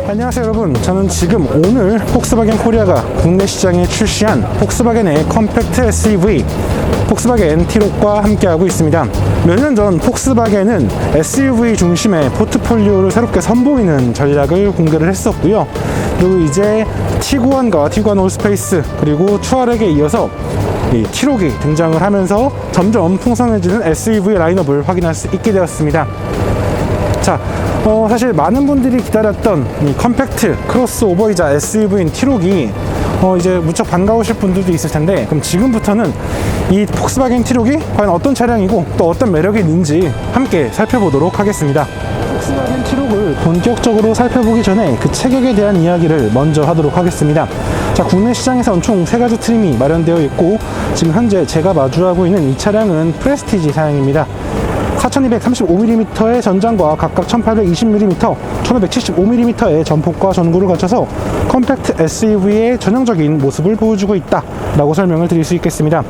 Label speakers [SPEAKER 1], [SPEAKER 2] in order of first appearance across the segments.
[SPEAKER 1] 안녕하세요 여러분, 저는 지금 오늘 폭스바겐 코리아가 국내 시장에 출시한 폭스바겐의 컴팩트 SUV 폭스바겐 T-Roc과 함께하고 있습니다. 몇 년 전 폭스바겐은 SUV 중심의 포트폴리오를 새롭게 선보이는 전략을 공개를 했었고요. 그리고 이제 티구안과 티구안 올스페이스 그리고 투아렉에 이어서 이 T-Roc이 등장을 하면서 점점 풍성해지는 SUV 라인업을 확인할 수 있게 되었습니다. 자, 사실 많은 분들이 기다렸던 이 컴팩트 크로스오버이자 SUV인 T-Roc이 이제 무척 반가우실 분들도 있을 텐데, 그럼 지금부터는 이 폭스바겐 T-Roc이 과연 어떤 차량이고 또 어떤 매력이 있는지 함께 살펴보도록 하겠습니다. 폭스바겐 T-Roc을 본격적으로 살펴보기 전에 그 체격에 대한 이야기를 먼저 하도록 하겠습니다. 자, 국내 시장에선 총 3가지 트림이 마련되어 있고, 지금 현재 제가 마주하고 있는 이 차량은 프레스티지 사양입니다. 4235mm의 전장과 각각 1820mm, 1575mm의 전폭과 전구를 갖춰서 컴팩트 SUV의 전형적인 모습을 보여주고 있다 라고 설명을 드릴 수 있겠습니다.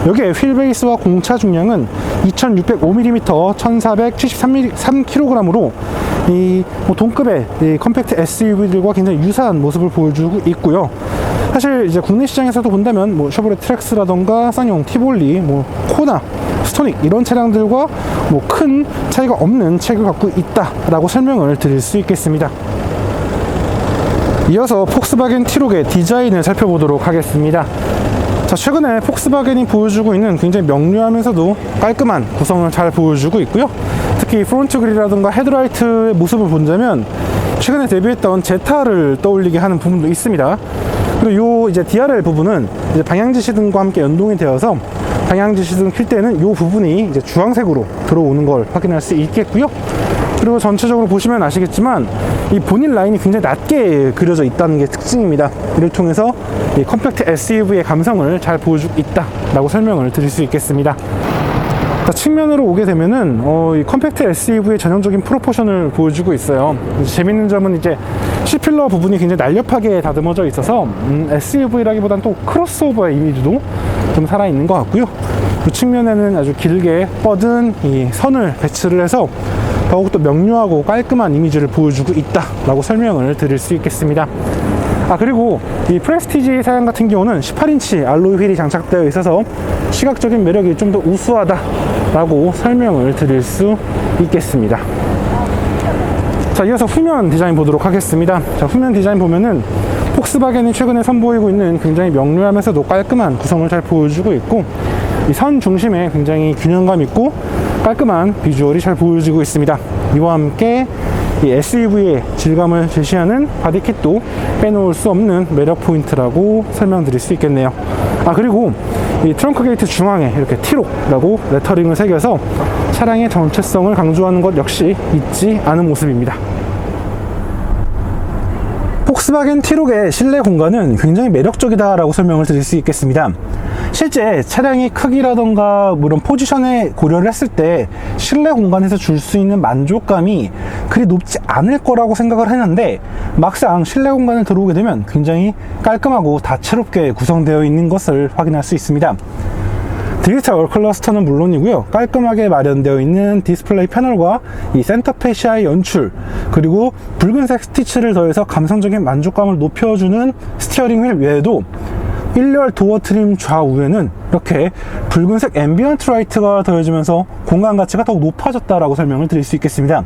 [SPEAKER 1] 여기에 휠베이스와 공차 중량은 2605mm, 1473kg으로 이 동급의 이 컴팩트 SUV들과 굉장히 유사한 모습을 보여주고 있고요. 사실 이제 국내 시장에서도 본다면 쉐보레 트랙스라던가 쌍용 티볼리, 코나, 스토닉 이런 차량들과 큰 차이가 없는 체격을 갖고 있다라고 설명을 드릴 수 있겠습니다. 이어서 폭스바겐 T-Roc의 디자인을 살펴보도록 하겠습니다. 자, 최근에 폭스바겐이 보여주고 있는 굉장히 명료하면서도 깔끔한 구성을 잘 보여주고 있고요. 특히 프론트 그릴이라든가 헤드라이트의 모습을 본다면 최근에 데뷔했던 제타를 떠올리게 하는 부분도 있습니다. 그리고 요 이제 DRL 부분은 이제 방향지시등과 함께 연동이 되어서 방향지시등 킬 때는 이 부분이 이제 주황색으로 들어오는 걸 확인할 수 있겠고요. 그리고 전체적으로 보시면 아시겠지만 이 본인 라인이 굉장히 낮게 그려져 있다는 게 특징입니다. 이를 통해서 이 컴팩트 SUV의 감성을 잘 보여주고 있다라고 설명을 드릴 수 있겠습니다. 자, 측면으로 오게 되면은 이 컴팩트 SUV의 전형적인 프로포션을 보여주고 있어요. 재밌는 점은 이제 C필러 부분이 굉장히 날렵하게 다듬어져 있어서 SUV라기보다는 또 크로스오버의 이미지도 좀 살아있는 것 같고요. 그 측면에는 아주 길게 뻗은 이 선을 배치를 해서 더욱더 명료하고 깔끔한 이미지를 보여주고 있다라고 설명을 드릴 수 있겠습니다. 그리고 이 프레스티지 사양 같은 경우는 18인치 알로이 휠이 장착되어 있어서 시각적인 매력이 좀 더 우수하다라고 설명을 드릴 수 있겠습니다. 자, 이어서 후면 디자인 보도록 하겠습니다. 자, 후면 디자인 보면은 폭스바겐이 최근에 선보이고 있는 굉장히 명료하면서도 깔끔한 구성을 잘 보여주고 있고, 이 선 중심에 굉장히 균형감 있고 깔끔한 비주얼이 잘 보여지고 있습니다. 이와 함께 이 SUV의 질감을 제시하는 바디킷도 빼놓을 수 없는 매력 포인트라고 설명드릴 수 있겠네요. 그리고 이 트렁크 게이트 중앙에 이렇게 T-Roc라고 레터링을 새겨서 차량의 정체성을 강조하는 것 역시 잊지 않은 모습입니다. 폭스바겐 T-Roc의 실내 공간은 굉장히 매력적이다라고 설명을 드릴 수 있겠습니다. 실제 차량의 크기라던가 이런 포지션에 고려를 했을 때 실내 공간에서 줄 수 있는 만족감이 그리 높지 않을 거라고 생각을 했는데, 막상 실내 공간에 들어오게 되면 굉장히 깔끔하고 다채롭게 구성되어 있는 것을 확인할 수 있습니다. 디지털 클러스터는 물론이고요, 깔끔하게 마련되어 있는 디스플레이 패널과 이 센터페시아의 연출, 그리고 붉은색 스티치를 더해서 감성적인 만족감을 높여주는 스티어링 휠 외에도 1열 도어 트림 좌우에는 이렇게 붉은색 앰비언트 라이트가 더해지면서 공간 가치가 더욱 높아졌다라고 설명을 드릴 수 있겠습니다.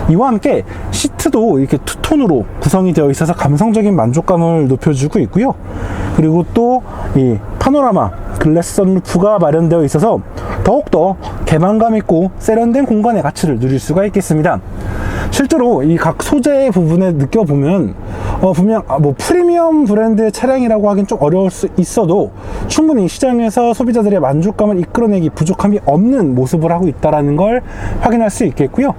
[SPEAKER 1] 이와 함께 시트도 이렇게 투톤으로 구성이 되어 있어서 감성적인 만족감을 높여주고 있고요. 그리고 또 이 파노라마 글래스 선루프가 마련되어 있어서 더욱더 개방감 있고 세련된 공간의 가치를 누릴 수가 있겠습니다. 실제로 이 각 소재 부분에 느껴보면 분명 프리미엄 브랜드의 차량이라고 하긴 좀 어려울 수 있어도 충분히 시장에서 소비자들의 만족감을 이끌어내기 부족함이 없는 모습을 하고 있다는 걸 확인할 수 있겠고요.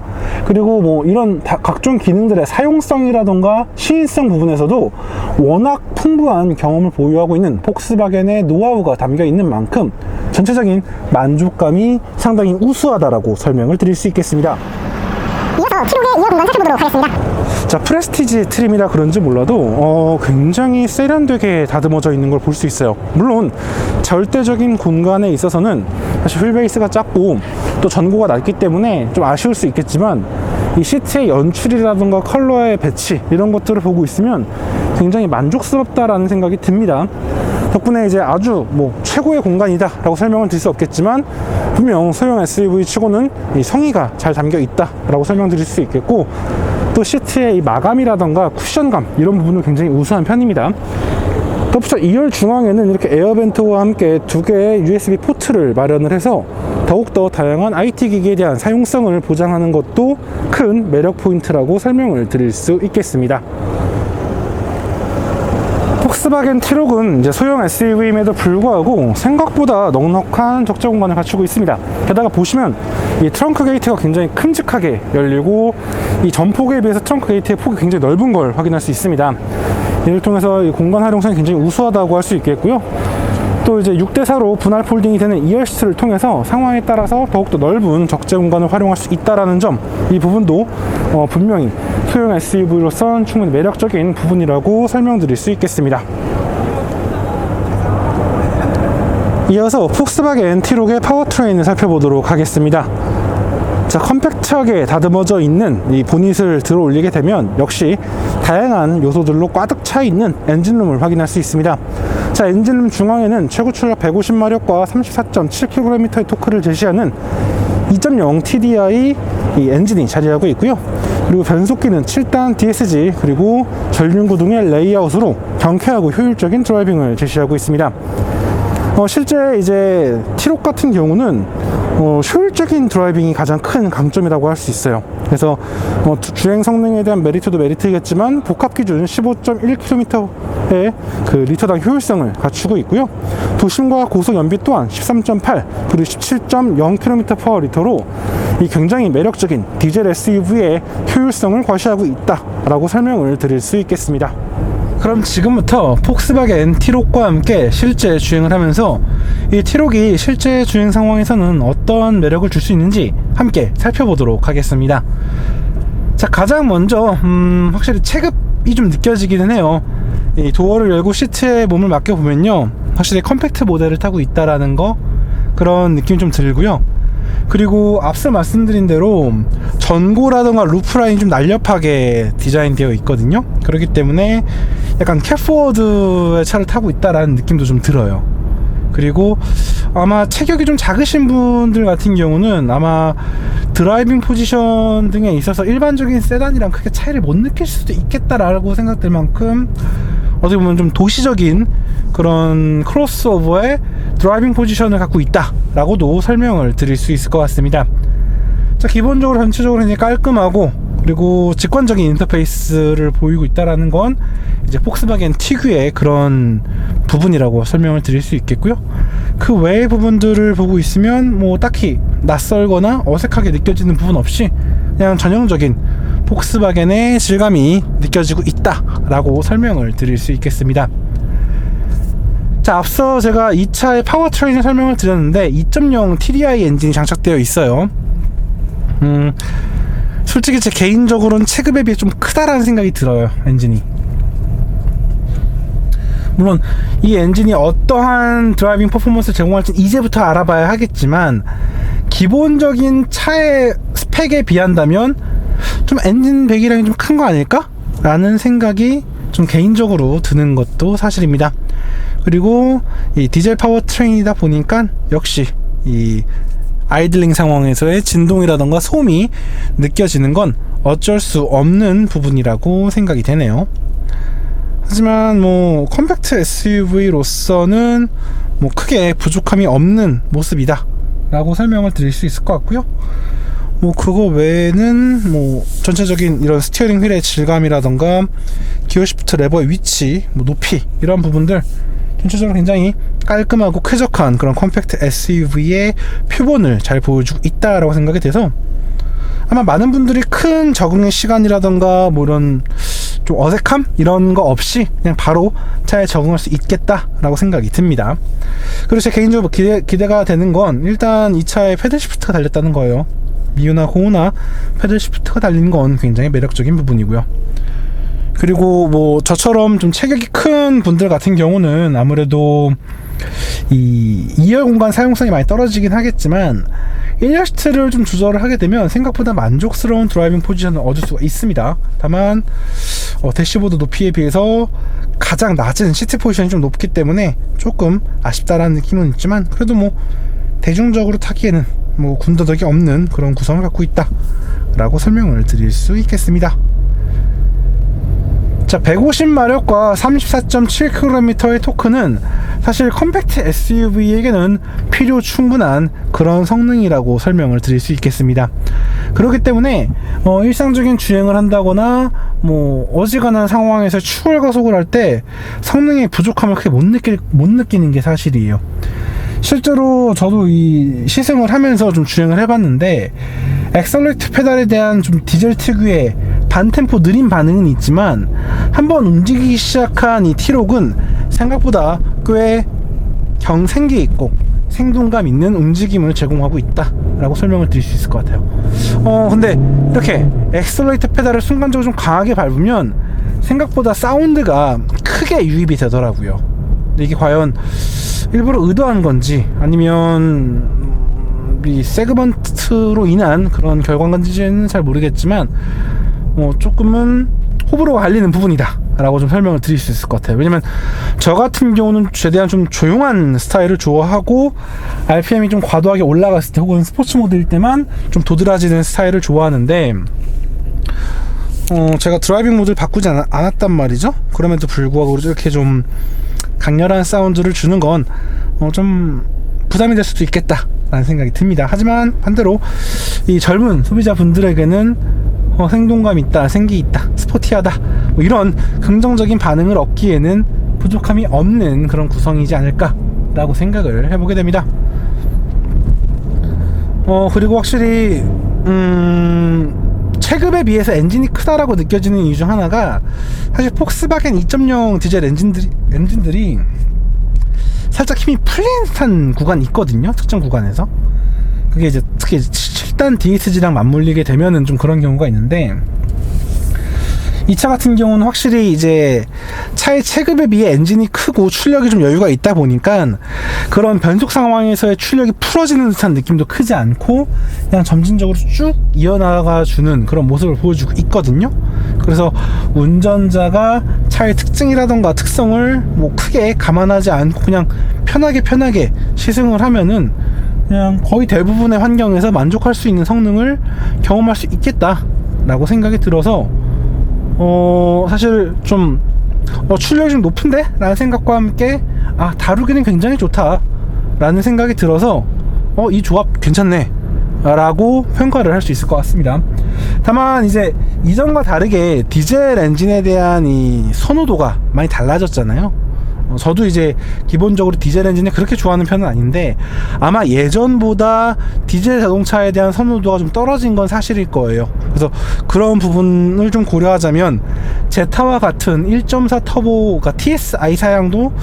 [SPEAKER 1] 그리고 이런 각종 기능들의 사용성이라던가 시인성 부분에서도 워낙 풍부한 경험을 보유하고 있는 폭스바겐의 노하우가 담겨 있는 만큼 전체적인 만족감이 상당히 우수하다라고 설명을 드릴 수 있겠습니다.
[SPEAKER 2] 이어서 T-Roc의 이어 공간 살펴보도록 하겠습니다.
[SPEAKER 1] 자, 프레스티지 트림이라 그런지 몰라도 굉장히 세련되게 다듬어져 있는 걸 볼 수 있어요. 물론 절대적인 공간에 있어서는 사실 휠베이스가 작고 또 전고가 낮기 때문에 좀 아쉬울 수 있겠지만, 이 시트의 연출이라든가 컬러의 배치 이런 것들을 보고 있으면 굉장히 만족스럽다라는 생각이 듭니다. 덕분에 이제 아주 뭐 최고의 공간이다 라고 설명은 드릴 수 없겠지만, 분명 소형 SUV 치고는 이 성의가 잘 담겨 있다 라고 설명드릴 수 있겠고, 또 시트의 이 마감이라던가 쿠션감 이런 부분은 굉장히 우수한 편입니다. 덧붙여 2열 중앙에는 이렇게 에어벤트와 함께 2개의 USB 포트를 마련을 해서 더욱더 다양한 IT 기기에 대한 사용성을 보장하는 것도 큰 매력 포인트라고 설명을 드릴 수 있겠습니다. 폭스바겐 티록은 이제 소형 SUV임에도 불구하고 생각보다 넉넉한 적재 공간을 갖추고 있습니다. 게다가 보시면 이 트렁크 게이트가 굉장히 큼직하게 열리고, 이 전폭에 비해서 트렁크 게이트의 폭이 굉장히 넓은 걸 확인할 수 있습니다. 이를 통해서 이 공간 활용성이 굉장히 우수하다고 할 수 있겠고요. 또 이제 6대4로 분할 폴딩이 되는 2열 시트를 통해서 상황에 따라서 더욱더 넓은 적재 공간을 활용할 수 있다는 점, 이 부분도 분명히 소형 SUV로선 충분히 매력적인 부분이라고 설명드릴 수 있겠습니다. 이어서 폭스바겐 티록의 파워트레인을 살펴보도록 하겠습니다. 자, 컴팩트하게 다듬어져 있는 이 보닛을 들어 올리게 되면 역시 다양한 요소들로 가득 차 있는 엔진룸을 확인할 수 있습니다. 자, 엔진룸 중앙에는 최고 출력 150마력과 34.7kg의 토크를 제시하는 2.0 TDI 이 엔진이 자리하고 있고요. 그리고 변속기는 7단 DSG 그리고 전륜구동의 레이아웃으로 경쾌하고 효율적인 드라이빙을 제시하고 있습니다. 실제 이제 티록 같은 경우는 효율적인 드라이빙이 가장 큰 강점이라고 할 수 있어요. 그래서 주행 성능에 대한 메리트도 메리트겠지만 복합 기준 15.1km의 그 리터당 효율성을 갖추고 있고요. 도심과 고속 연비 또한 13.8 그리고 17.0km/L로 이 굉장히 매력적인 디젤 SUV의 효율성을 과시하고 있다라고 설명을 드릴 수 있겠습니다. 그럼 지금부터 폭스바겐 티록과 함께 실제 주행을 하면서 이 티록이 실제 주행 상황에서는 어떤 매력을 줄 수 있는지 함께 살펴보도록 하겠습니다. 자, 가장 먼저 확실히 체급이 좀 느껴지기는 해요. 이 도어를 열고 시트에 몸을 맡겨보면요, 확실히 컴팩트 모델을 타고 있다라는 거, 그런 느낌이 좀 들고요. 그리고 앞서 말씀드린 대로 전고라던가 루프라인이 좀 날렵하게 디자인되어 있거든요. 그렇기 때문에 약간 캣포워드의 차를 타고 있다라는 느낌도 좀 들어요. 그리고 아마 체격이 좀 작으신 분들 같은 경우는 아마 드라이빙 포지션 등에 있어서 일반적인 세단이랑 크게 차이를 못 느낄 수도 있겠다라고 생각될 만큼 어떻게 보면 좀 도시적인 그런 크로스오버의 드라이빙 포지션을 갖고 있다라고도 설명을 드릴 수 있을 것 같습니다. 자, 기본적으로 전체적으로 이제 깔끔하고 그리고 직관적인 인터페이스를 보이고 있다라는 건 이제 폭스바겐 특유의 그런 부분이라고 설명을 드릴 수 있겠고요. 그 외의 부분들을 보고 있으면 뭐 딱히 낯설거나 어색하게 느껴지는 부분 없이 그냥 전형적인 폭스바겐의 질감이 느껴지고 있다라고 설명을 드릴 수 있겠습니다. 자, 앞서 제가 이 차의 파워트레인을 설명을 드렸는데 2.0 TDI 엔진이 장착되어 있어요. 솔직히 제 개인적으로는 체급에 비해 좀 크다라는 생각이 들어요, 엔진이. 물론 이 엔진이 어떠한 드라이빙 퍼포먼스를 제공할지 이제부터 알아봐야 하겠지만, 기본적인 차의 스펙에 비한다면 좀 엔진 배기량이 좀 큰 거 아닐까? 라는 생각이 좀 개인적으로 드는 것도 사실입니다. 그리고 이 디젤 파워트레인이다 보니까 역시 이 아이들링 상황에서의 진동이라던가 소음이 느껴지는 건 어쩔 수 없는 부분이라고 생각이 되네요. 하지만 뭐 컴팩트 SUV로서는 뭐 크게 부족함이 없는 모습이다 라고 설명을 드릴 수 있을 것 같고요. 뭐 그거 외에는 뭐 전체적인 이런 스티어링 휠의 질감이라던가 기어 시프트 레버의 위치, 뭐 높이, 이런 부분들 전체적으로 굉장히 깔끔하고 쾌적한 그런 컴팩트 SUV의 표본을 잘 보여주고 있다라고 생각이 돼서 아마 많은 분들이 큰 적응의 시간이라던가 뭐 이런 좀 어색함 이런 거 없이 그냥 바로 차에 적응할 수 있겠다라고 생각이 듭니다. 그리고 제 개인적으로 기대가 되는 건 일단 이 차에 패들 시프트가 달렸다는 거예요. 미우나 호우나 패들 시프트가 달린 건 굉장히 매력적인 부분이고요. 그리고 뭐 저처럼 좀 체격이 큰 분들 같은 경우는 아무래도 이 2열 공간 사용성이 많이 떨어지긴 하겠지만 1열 시트를 좀 조절을 하게 되면 생각보다 만족스러운 드라이빙 포지션을 얻을 수가 있습니다. 다만 대시보드 높이에 비해서 가장 낮은 시트 포지션이 좀 높기 때문에 조금 아쉽다라는 느낌은 있지만 그래도 뭐 대중적으로 타기에는 뭐 군더더기 없는 그런 구성을 갖고 있다 라고 설명을 드릴 수 있겠습니다. 자, 150마력과 34.7kg의 토크는 사실 컴팩트 SUV에게는 필요 충분한 그런 성능이라고 설명을 드릴 수 있겠습니다. 그렇기 때문에 일상적인 주행을 한다거나 뭐 어지간한 상황에서 추월 가속을 할 때 성능의 부족함을 크게 못 느끼는 게 사실이에요. 실제로 저도 이 시승을 하면서 좀 주행을 해봤는데 엑셀레이터 페달에 대한 좀 디젤 특유의 반템포 느린 반응은 있지만 한번 움직이기 시작한 이 T-Roc은 생각보다 꽤 생기 있고 생동감 있는 움직임을 제공하고 있다 라고 설명을 드릴 수 있을 것 같아요. 근데 이렇게 엑셀레이터 페달을 순간적으로 좀 강하게 밟으면 생각보다 사운드가 크게 유입이 되더라고요. 근데 이게 과연 일부러 의도한 건지 아니면 이 세그먼트로 인한 그런 결과인지는 잘 모르겠지만 조금은 호불호가 갈리는 부분이다 라고 좀 설명을 드릴 수 있을 것 같아요. 왜냐면 저 같은 경우는 최대한 좀 조용한 스타일을 좋아하고 RPM이 좀 과도하게 올라갔을 때 혹은 스포츠 모드일 때만 좀 도드라지는 스타일을 좋아하는데 제가 드라이빙 모드를 바꾸지 않았단 말이죠. 그럼에도 불구하고 이렇게 좀 강렬한 사운드를 주는 건 좀 부담이 될 수도 있겠다 라는 생각이 듭니다. 하지만 반대로 이 젊은 소비자분들에게는 생동감 있다, 생기 있다, 스포티하다 뭐 이런 긍정적인 반응을 얻기에는 부족함이 없는 그런 구성이지 않을까 라고 생각을 해보게 됩니다. 그리고 확실히 체급에 비해서 엔진이 크다라고 느껴지는 이유 중 하나가 사실 폭스바겐 2.0 디젤 엔진들이 살짝 힘이 풀린 듯한 구간이 있거든요. 특정 구간에서. 그게 이제 특히 7단 DSG랑 맞물리게 되면은 좀 그런 경우가 있는데 이 차 같은 경우는 확실히 이제 차의 체급에 비해 엔진이 크고 출력이 좀 여유가 있다 보니까 그런 변속 상황에서의 출력이 풀어지는 듯한 느낌도 크지 않고 그냥 점진적으로 쭉 이어나가 주는 그런 모습을 보여주고 있거든요. 그래서 운전자가 차의 특징이라던가 특성을 뭐 크게 감안하지 않고 그냥 편하게 시승을 하면은 그냥 거의 대부분의 환경에서 만족할 수 있는 성능을 경험할 수 있겠다 라고 생각이 들어서 사실 좀 출력이 좀 높은데? 라는 생각과 함께 다루기는 굉장히 좋다 라는 생각이 들어서 이 조합 괜찮네 라고 평가를 할 수 있을 것 같습니다. 다만 이제 이전과 다르게 디젤 엔진에 대한 이 선호도가 많이 달라졌잖아요. 저도 이제 기본적으로 디젤 엔진을 그렇게 좋아하는 편은 아닌데 아마 예전보다 디젤 자동차에 대한 선호도가 좀 떨어진 건 사실일 거예요. 그래서 그런 부분을 좀 고려하자면 제타와 같은 1.4 터보가 TSI 사양도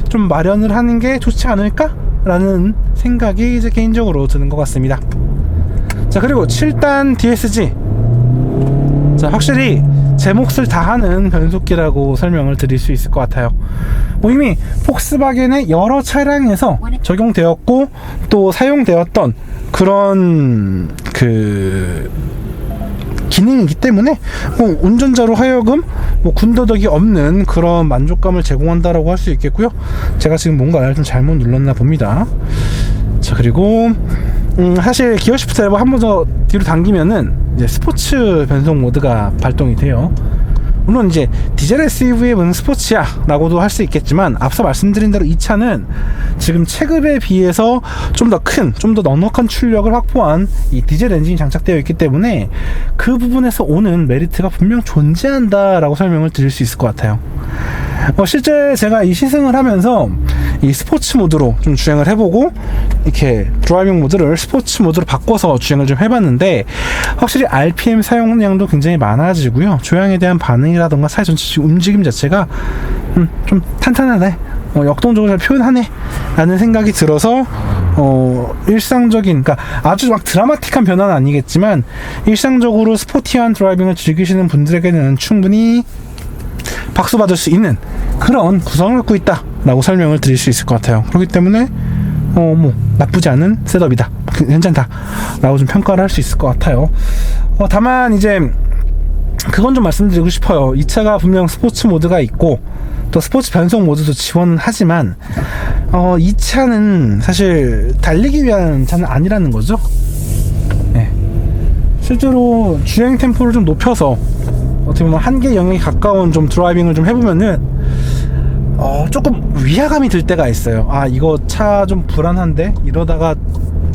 [SPEAKER 1] 좀 마련을 하는 게 좋지 않을까? 라는 생각이 이제 개인적으로 드는 것 같습니다. 자, 그리고 7단 DSG. 자, 확실히 제 몫을 다하는 변속기라고 설명을 드릴 수 있을 것 같아요. 이미 폭스바겐의 여러 차량에서 적용되었고 또 사용되었던 그런 기능이기 때문에 운전자로 하여금 군더더기 없는 그런 만족감을 제공한다라고 할 수 있겠고요. 제가 지금 뭔가를 좀 잘못 눌렀나 봅니다. 자, 그리고 사실 기어 시프트 레버 한 번 더 뒤로 당기면은 이제 스포츠 변속 모드가 발동이 돼요. 물론 이제 디젤 SUV의 무슨 스포츠야 라고도 할 수 있겠지만 앞서 말씀드린 대로 이 차는 지금 체급에 비해서 좀 더 큰, 좀 더 넉넉한 출력을 확보한 이 디젤 엔진이 장착되어 있기 때문에 그 부분에서 오는 메리트가 분명 존재한다 라고 설명을 드릴 수 있을 것 같아요. 실제 제가 이 시승을 하면서 이 스포츠 모드로 좀 주행을 해보고 이렇게 드라이빙 모드를 스포츠 모드로 바꿔서 주행을 좀 해봤는데 확실히 RPM 사용량도 굉장히 많아지고요. 조향에 대한 반응이라던가 차의 전체적 움직임 자체가 좀 탄탄하네, 역동적으로 잘 표현하네 라는 생각이 들어서 일상적인, 그러니까 아주 막 드라마틱한 변화는 아니겠지만 일상적으로 스포티한 드라이빙을 즐기시는 분들에게는 충분히 박수 받을 수 있는 그런 구성을 갖고 있다 라고 설명을 드릴 수 있을 것 같아요. 그렇기 때문에 뭐 나쁘지 않은 셋업이다, 괜찮다 라고 좀 평가를 할 수 있을 것 같아요. 다만 이제 그건 좀 말씀드리고 싶어요. 이 차가 분명 스포츠 모드가 있고 또 스포츠 변속 모드도 지원하지만 이 차는 사실 달리기 위한 차는 아니라는 거죠. 네. 실제로 주행 템포를 좀 높여서 어떻게 보면 한계 영역에 가까운 좀 드라이빙을 좀 해보면은 조금 위화감이 들 때가 있어요. 아, 이거 차 좀 불안한데 이러다가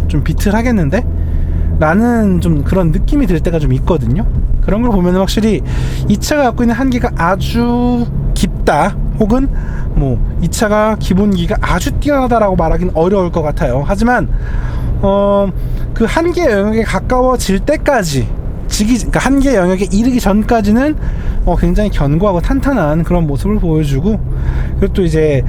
[SPEAKER 1] 좀 비틀하겠는데 라는 좀 그런 느낌이 들 때가 좀 있거든요. 그런 걸 보면 확실히 이 차가 갖고 있는 한계가 아주 깊다, 혹은 뭐 이 차가 기본기가 아주 뛰어나다라고 말하기는 어려울 것 같아요. 하지만 그 한계 영역에 가까워질 때까지, 그러니까 한계 영역에 이르기 전까지는 굉장히 견고하고 탄탄한 그런 모습을 보여주고, 그리고 또 이제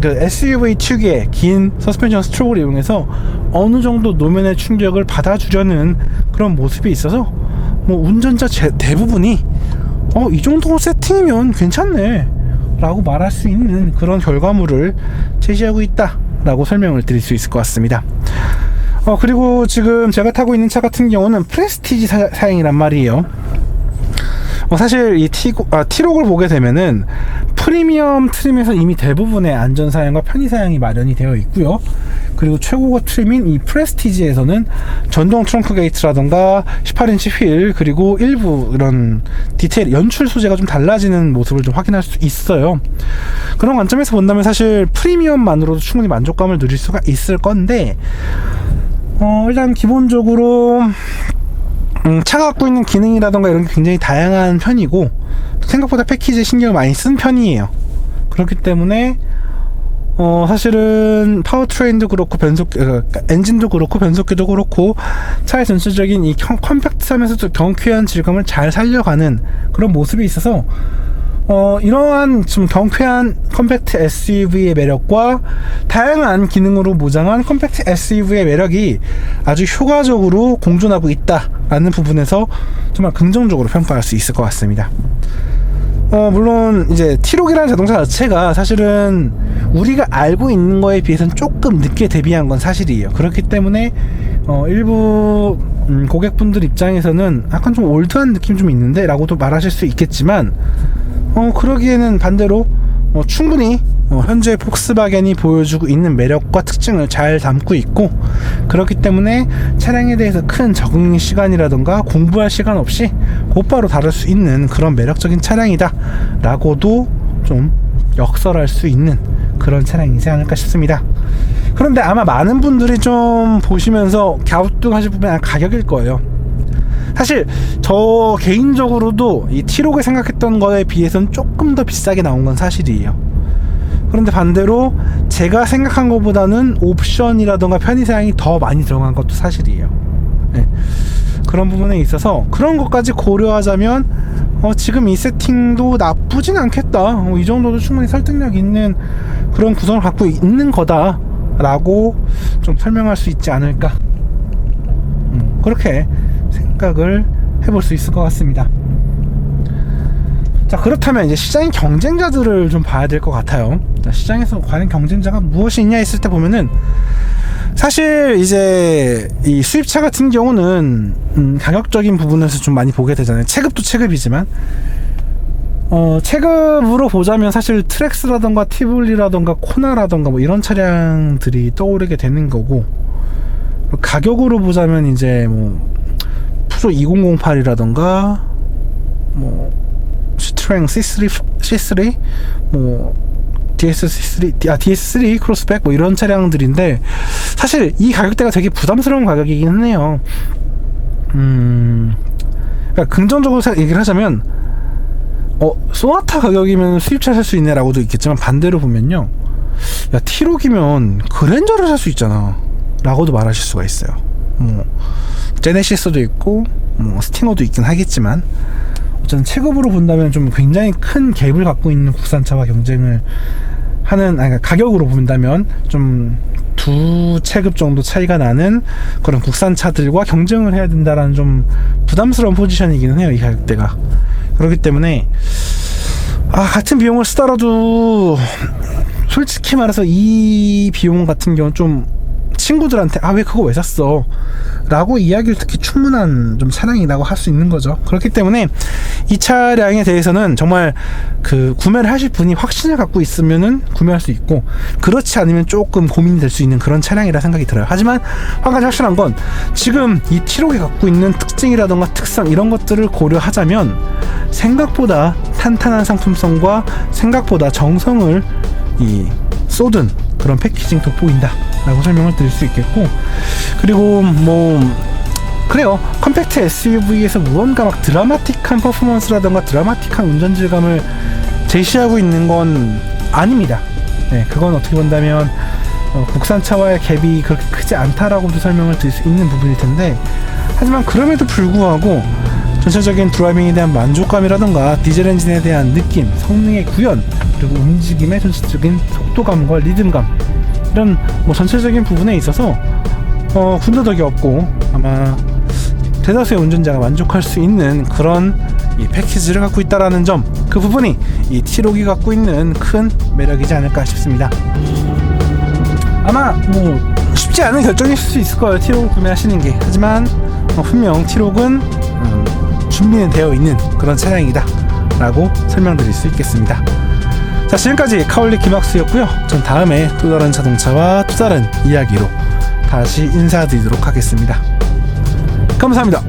[SPEAKER 1] 그 SUV 특유의 긴 서스펜션 스트로크를 이용해서 어느 정도 노면의 충격을 받아주려는 그런 모습이 있어서 뭐 운전자 대부분이 이 정도 세팅이면 괜찮네 라고 말할 수 있는 그런 결과물을 제시하고 있다 라고 설명을 드릴 수 있을 것 같습니다. 그리고 지금 제가 타고 있는 차 같은 경우는 프레스티지 사양이란 말이에요. 사실 이 T-Roc을 보게 되면은 프리미엄 트림에서 이미 대부분의 안전사양과 편의사양이 마련이 되어 있고요. 그리고 최고급 트림인 이 프레스티지에서는 전동 트렁크 게이트라던가 18인치 휠, 그리고 일부 이런 디테일, 연출 소재가 좀 달라지는 모습을 좀 확인할 수 있어요. 그런 관점에서 본다면 사실 프리미엄만으로도 충분히 만족감을 누릴 수가 있을 건데, 일단 기본적으로 차가 갖고 있는 기능이라던가 이런 게 굉장히 다양한 편이고, 생각보다 패키지에 신경을 많이 쓴 편이에요. 그렇기 때문에 사실은 파워트레인도 그렇고 엔진도 그렇고 변속기도 그렇고 차의 전체적인 이 컴팩트하면서도 경쾌한 질감을 잘 살려가는 그런 모습이 있어서 이러한 좀 경쾌한 컴팩트 SUV의 매력과 다양한 기능으로 무장한 컴팩트 SUV의 매력이 아주 효과적으로 공존하고 있다라는 부분에서 정말 긍정적으로 평가할 수 있을 것 같습니다. 물론 이제 T-Roc이라는 자동차 자체가 사실은 우리가 알고 있는 거에 비해서는 조금 늦게 데뷔한 건 사실이에요. 그렇기 때문에 일부 고객분들 입장에서는 약간 좀 올드한 느낌 좀 있는데 라고도 말하실 수 있겠지만, 그러기에는 반대로 충분히 현재 폭스바겐이 보여주고 있는 매력과 특징을 잘 담고 있고, 그렇기 때문에 차량에 대해서 큰 적응 시간이라던가 공부할 시간 없이 곧바로 다룰 수 있는 그런 매력적인 차량이다 라고도 좀 역설할 수 있는 그런 차량이지 않을까 싶습니다. 그런데 아마 많은 분들이 좀 보시면서 갸우뚱하실 부분은 가격일 거예요. 사실 저 개인적으로도 이 T-Roc을 생각했던 거에 비해서는 조금 더 비싸게 나온 건 사실이에요. 그런데 반대로 제가 생각한 것보다는 옵션이라던가 편의사양이 더 많이 들어간 것도 사실이에요. 네. 그런 부분에 있어서 그런 것까지 고려하자면 지금 이 세팅도 나쁘진 않겠다, 이 정도도 충분히 설득력 있는 그런 구성을 갖고 있는 거다 라고 좀 설명할 수 있지 않을까, 그렇게 생각을 해볼 수 있을 것 같습니다. 자, 그렇다면 이제 시장의 경쟁자들을 좀 봐야 될 것 같아요. 자, 시장에서 과연 경쟁자가 무엇이 있냐 했을 때 보면은, 사실 이제 이 수입차 같은 경우는 가격적인 부분에서 좀 많이 보게 되잖아요. 체급도 체급이지만 체급으로 보자면 사실 트렉스라던가 티블리라던가 코나라던가 뭐 이런 차량들이 떠오르게 되는 거고, 가격으로 보자면 이제 뭐 푸조 2008이라던가 뭐 시트로엔 C3 뭐 DS3 크로스백 뭐 이런 차량들인데, 사실 이 가격대가 되게 부담스러운 가격이긴 해요. 그러니까 긍정적으로 얘기를 하자면 소나타 가격이면 수입차 살 수 있네 라고도 있겠지만, 반대로 보면요, 야, T-Roc이면 그랜저를 살 수 있잖아 라고도 말하실 수가 있어요. 뭐 제네시스도 있고 뭐 스팅어도 있긴 하겠지만, 어쨌든 체급으로 본다면 좀 굉장히 큰 갭을 갖고 있는 국산차와 경쟁을 하는, 그러니까 가격으로 본다면 좀 두 체급 정도 차이가 나는 그런 국산차들과 경쟁을 해야 된다라는 좀 부담스러운 포지션이기는 해요, 이 가격대가. 그렇기 때문에 같은 비용을 쓰더라도 솔직히 말해서 이 비용 같은 경우는 좀 친구들한테 왜 그거 왜 샀어? 라고 이야기를 듣기 충분한 좀 차량이라고 할 수 있는 거죠. 그렇기 때문에 이 차량에 대해서는 정말 그 구매를 하실 분이 확신을 갖고 있으면은 구매할 수 있고, 그렇지 않으면 조금 고민이 될 수 있는 그런 차량이라 생각이 들어요. 하지만 한 가지 확실한 건 지금 이 T-Roc이 갖고 있는 특징이라던가 특성 이런 것들을 고려하자면 생각보다 탄탄한 상품성과 생각보다 정성을 쏟은 그런 패키징 돋보인다 라고 설명을 드릴 수 있겠고, 그리고 그래요, 컴팩트 SUV에서 무언가 막 드라마틱한 퍼포먼스라던가 드라마틱한 운전 질감을 제시하고 있는 건 아닙니다. 네, 그건 어떻게 본다면 국산차와의 갭이 그렇게 크지 않다라고도 설명을 드릴 수 있는 부분일 텐데, 하지만 그럼에도 불구하고 전체적인 드라이빙에 대한 만족감이라던가 디젤 엔진에 대한 느낌, 성능의 구현, 그리고 움직임의 전체적인 속도감과 리듬감, 이런 전체적인 부분에 있어서 군더더기 없고 아마 대다수의 운전자가 만족할 수 있는 그런 이 패키지를 갖고 있다라는 점, 그 부분이 이 T-Roc이 갖고 있는 큰 매력이지 않을까 싶습니다. 아마 쉽지 않은 결정일 수 있을 거예요, T-Roc을 구매하시는 게. 하지만 분명 T-Roc은 준비는 되어 있는 그런 차량이다 라고 설명드릴 수 있겠습니다. 자, 지금까지 카올리 김학수였고요. 전 다음에 또 다른 자동차와 또 다른 이야기로 다시 인사드리도록 하겠습니다. 감사합니다.